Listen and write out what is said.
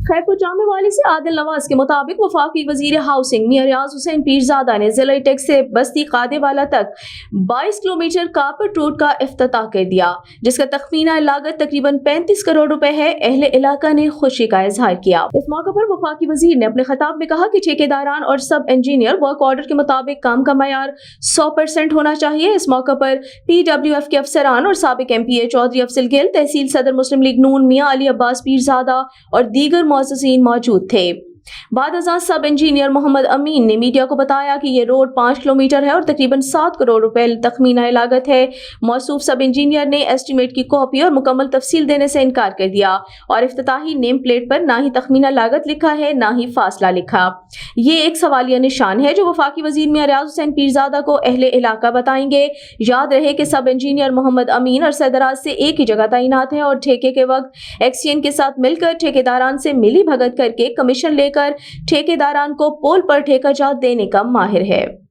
खैरपुर जामे वाली से आदिल नवाज के मुताबिक वफाकी वजीर हाउसिंग मियां रियाज हुसैन पीरजादा ने जिला टेक्स से बस्ती कादेवाला तक 22 किलोमीटर कार्पेट रोड का इफ्तिताह कर दिया, जिसका तखमीना लागत तकरीबन 35 करोड़ रुपए है। अहले इलाका ने खुशी का इजहार किया। इस मौके पर वफाकी वजीर ने अपने खिताब में कहा कि ठेकेदारान और सब इंजीनियर वर्क ऑर्डर के मुताबिक काम का मयार 100% होना चाहिए। इस मौके पर PWF के अफसरान और साबिक MPA चौधरी अफजल गिल, तहसील सदर मुस्लिम लीग नून मियां अली अब्बास पीरजादा और दीगर मुअज़्ज़िज़ीन मौजूद थे। बाद अज़ां सब इंजीनियर मोहम्मद अमीन ने मीडिया को बताया कि ये रोड 5 किलोमीटर है और तकरीबन 7 करोड़ रुपए तखमीना लागत है। मौसूफ सब इंजीनियर ने एस्टीमेट की कॉपी और मुकम्मल तफसील देने से इनकार कर दिया और इफ्तिताही नेम प्लेट पर ना ही तखमीना लागत लिखा है ना ही फासला लिखा। ये एक सवालिया निशान है जो वफाकी वजीर मियां रियाज हुसैन पीरजादा को अहले इलाका बताएंगे। याद रहे कि सब इंजीनियर मोहम्मद अमीन और सदराज से एक ही जगह तैनात है और ठेके के वक्त एक्सचेंज के साथ मिलकर ठेकेदारान से मिली भगत करके कमीशन लेकर ठेकेदारान को पोल पर ठेका जात देने का माहिर है।